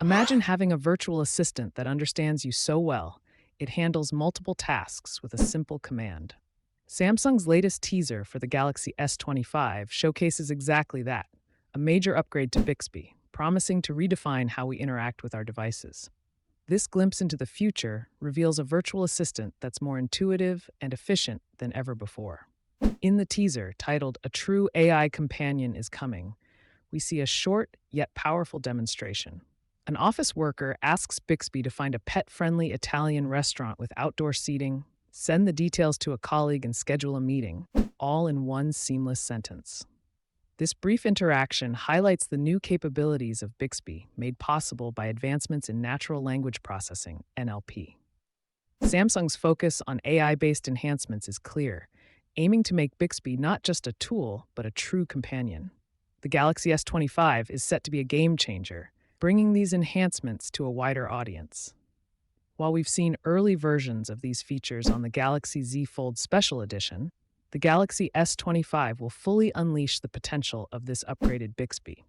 Imagine having a virtual assistant that understands you so well, it handles multiple tasks with a simple command. Samsung's latest teaser for the Galaxy S25 showcases exactly that, a major upgrade to Bixby, promising to redefine how we interact with our devices. This glimpse into the future reveals a virtual assistant that's more intuitive and efficient than ever before. In the teaser, titled A True AI Companion is Coming, we see a short yet powerful demonstration. An office worker asks Bixby to find a pet friendly Italian restaurant with outdoor seating, send the details to a colleague, and schedule a meeting, all in one seamless sentence. This brief interaction highlights the new capabilities of Bixby made possible by advancements in natural language processing, NLP. Samsung's focus on AI based enhancements is clear, aiming to make Bixby not just a tool, but a true companion. The Galaxy S25 is set to be a game changer, bringing these enhancements to a wider audience. While we've seen early versions of these features on the Galaxy Z Fold Special Edition, the Galaxy S25 will fully unleash the potential of this upgraded Bixby.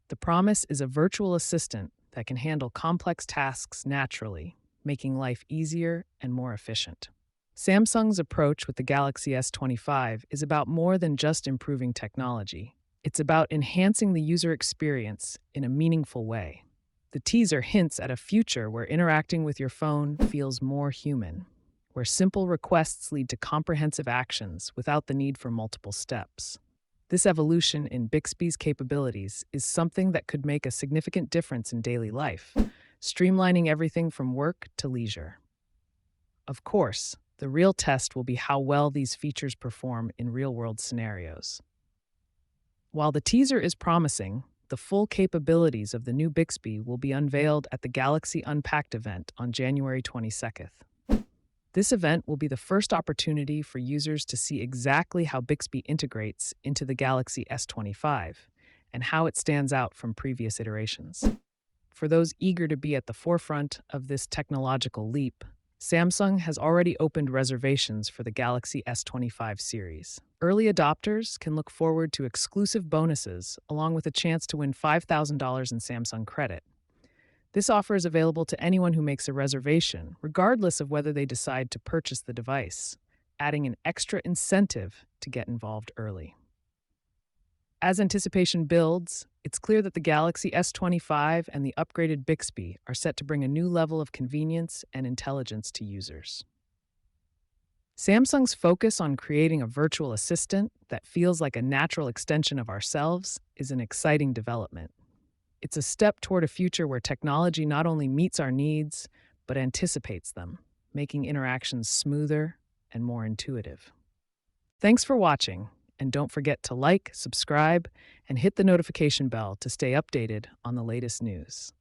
The promise is a virtual assistant that can handle complex tasks naturally, making life easier and more efficient. Samsung's approach with the Galaxy S25 is about more than just improving technology. It's about enhancing the user experience in a meaningful way. The teaser hints at a future where interacting with your phone feels more human, where simple requests lead to comprehensive actions without the need for multiple steps. This evolution in Bixby's capabilities is something that could make a significant difference in daily life, streamlining everything from work to leisure. Of course, the real test will be how well these features perform in real-world scenarios. While the teaser is promising, the full capabilities of the new Bixby will be unveiled at the Galaxy Unpacked event on January 22nd. This event will be the first opportunity for users to see exactly how Bixby integrates into the Galaxy S25 and how it stands out from previous iterations. For those eager to be at the forefront of this technological leap, Samsung has already opened reservations for the Galaxy S25 series. Early adopters can look forward to exclusive bonuses along with a chance to win $5,000 in Samsung credit. This offer is available to anyone who makes a reservation, regardless of whether they decide to purchase the device, adding an extra incentive to get involved early. As anticipation builds, it's clear that the Galaxy S25 and the upgraded Bixby are set to bring a new level of convenience and intelligence to users. Samsung's focus on creating a virtual assistant that feels like a natural extension of ourselves is an exciting development. It's a step toward a future where technology not only meets our needs, but anticipates them, making interactions smoother and more intuitive. Thanks for watching, and don't forget to like, subscribe, and hit the notification bell to stay updated on the latest news.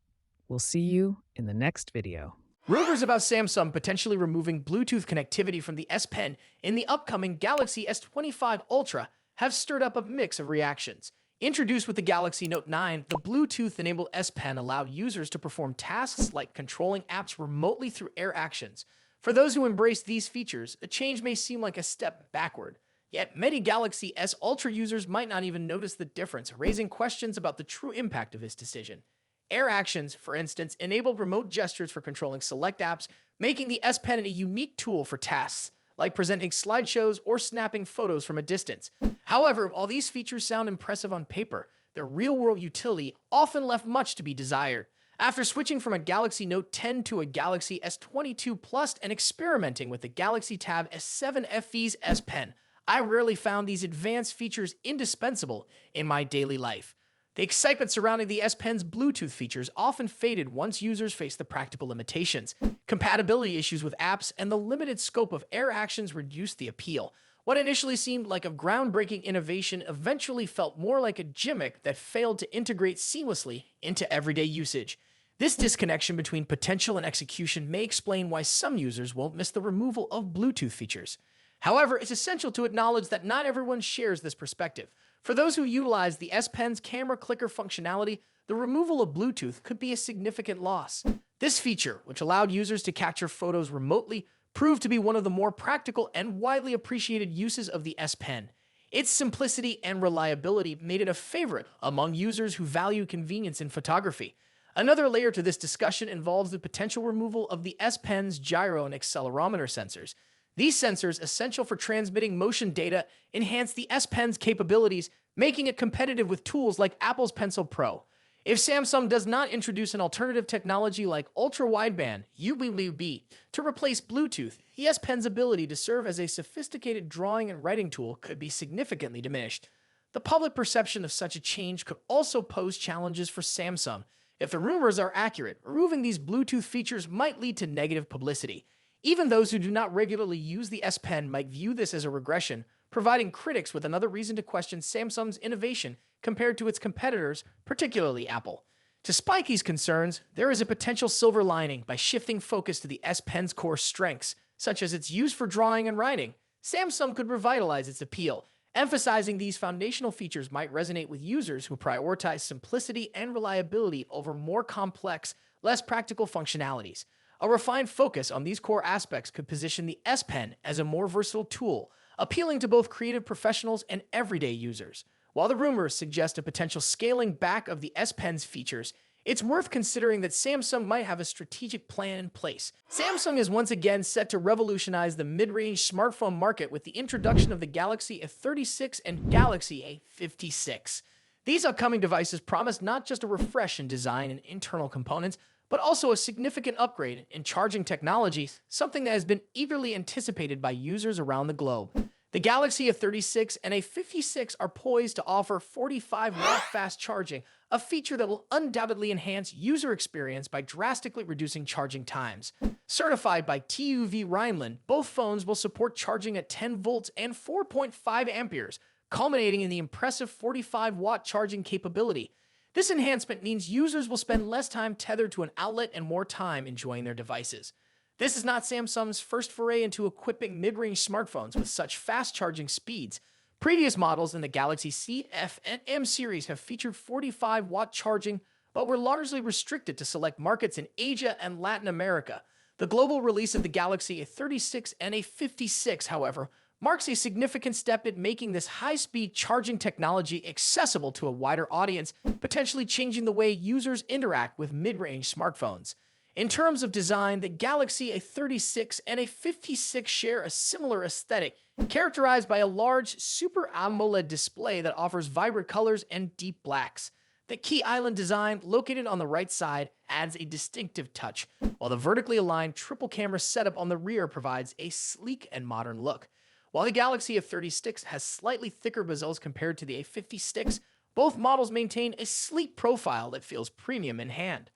We'll see you in the next video. Rumors about Samsung potentially removing Bluetooth connectivity from the S Pen in the upcoming Galaxy S25 Ultra have stirred up a mix of reactions. Introduced with the Galaxy Note 9, the Bluetooth-enabled S Pen allowed users to perform tasks like controlling apps remotely through Air Actions. For those who embrace these features, a change may seem like a step backward. Yet many Galaxy S Ultra users might not even notice the difference, raising questions about the true impact of this decision. Air Actions, for instance, enabled remote gestures for controlling select apps, making the S Pen a unique tool for tasks like presenting slideshows or snapping photos from a distance. However, while these features sound impressive on paper, their real-world utility often left much to be desired. After switching from a Galaxy Note 10 to a Galaxy S22 Plus and experimenting with the Galaxy Tab S7 FE's S Pen, I rarely found these advanced features indispensable in my daily life. The excitement surrounding the S Pen's Bluetooth features often faded once users faced the practical limitations. Compatibility issues with apps and the limited scope of Air Actions reduced the appeal. What initially seemed like a groundbreaking innovation eventually felt more like a gimmick that failed to integrate seamlessly into everyday usage. This disconnection between potential and execution may explain why some users won't miss the removal of Bluetooth features. However, it's essential to acknowledge that not everyone shares this perspective. For those who utilize the S Pen's camera clicker functionality, the removal of Bluetooth could be a significant loss. This feature, which allowed users to capture photos remotely, proved to be one of the more practical and widely appreciated uses of the S Pen. Its simplicity and reliability made it a favorite among users who value convenience in photography. Another layer to this discussion involves the potential removal of the S Pen's gyro and accelerometer sensors. These sensors, essential for transmitting motion data, enhance the S Pen's capabilities, making it competitive with tools like Apple's Pencil Pro. If Samsung does not introduce an alternative technology like ultra-wideband UWB to replace Bluetooth, the S Pen's ability to serve as a sophisticated drawing and writing tool could be significantly diminished. The public perception of such a change could also pose challenges for Samsung. If the rumors are accurate, removing these Bluetooth features might lead to negative publicity. Even those who do not regularly use the S Pen might view this as a regression, providing critics with another reason to question Samsung's innovation compared to its competitors, particularly Apple. Despite these concerns, there is a potential silver lining. By shifting focus to the S Pen's core strengths, such as its use for drawing and writing. Samsung could revitalize its appeal. Emphasizing these foundational features might resonate with users who prioritize simplicity and reliability over more complex, less practical functionalities. A refined focus on these core aspects could position the S Pen as a more versatile tool, appealing to both creative professionals and everyday users. While the rumors suggest a potential scaling back of the S Pen's features, it's worth considering that Samsung might have a strategic plan in place. Samsung is once again set to revolutionize the mid-range smartphone market with the introduction of the Galaxy A36 and Galaxy A56. These upcoming devices promise not just a refresh in design and internal components, but also a significant upgrade in charging technology, something that has been eagerly anticipated by users around the globe. The Galaxy A36 and A56 are poised to offer 45-watt fast charging, a feature that will undoubtedly enhance user experience by drastically reducing charging times. Certified by TÜV Rheinland, both phones will support charging at 10 volts and 4.5 amperes, culminating in the impressive 45-watt charging capability. This enhancement means users will spend less time tethered to an outlet and more time enjoying their devices. This is not Samsung's first foray into equipping mid-range smartphones with such fast charging speeds. Previous models in the Galaxy C, F, and M series have featured 45-watt charging, but were largely restricted to select markets in Asia and Latin America. The global release of the Galaxy A36 and A56, however, marks a significant step in making this high-speed charging technology accessible to a wider audience, potentially changing the way users interact with mid-range smartphones. In terms of design, the Galaxy A36 and A56 share a similar aesthetic, characterized by a large Super AMOLED display that offers vibrant colors and deep blacks. The key island design, located on the right side, adds a distinctive touch, while the vertically aligned triple camera setup on the rear provides a sleek and modern look. While the Galaxy A36 has slightly thicker bezels compared to the A56, both models maintain a sleek profile that feels premium in hand.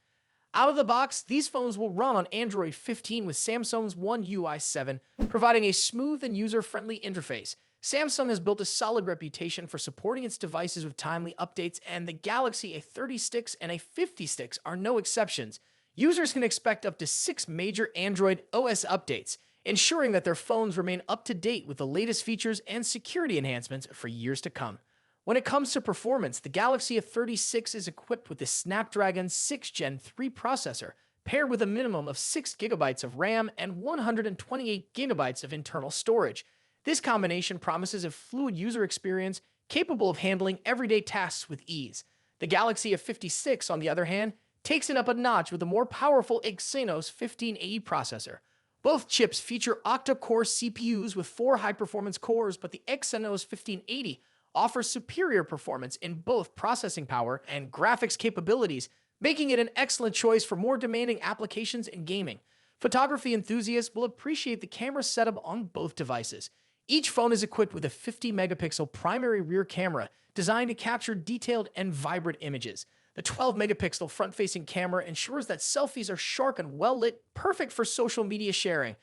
Out of the box, these phones will run on Android 15 with Samsung's One UI 7, providing a smooth and user-friendly interface. Samsung has built a solid reputation for supporting its devices with timely updates, and the Galaxy A36 and A56 are no exceptions. Users can expect up to 6 major Android OS updates, ensuring that their phones remain up to date with the latest features and security enhancements for years to come. When it comes to performance, the Galaxy A36 is equipped with the Snapdragon 6 Gen 3 processor, paired with a minimum of 6 GB of RAM and 128 GB of internal storage. This combination promises a fluid user experience capable of handling everyday tasks with ease. The Galaxy A56, on the other hand, takes it up a notch with a more powerful Exynos 1580 processor. Both chips feature octa-core CPUs with 4 high-performance cores, but the Exynos 1580 offers superior performance in both processing power and graphics capabilities, making it an excellent choice for more demanding applications and gaming. Photography enthusiasts will appreciate the camera setup on both devices. Each phone is equipped with a 50-megapixel primary rear camera designed to capture detailed and vibrant images. The 12-megapixel front-facing camera ensures that selfies are sharp and well-lit, perfect for social media sharing.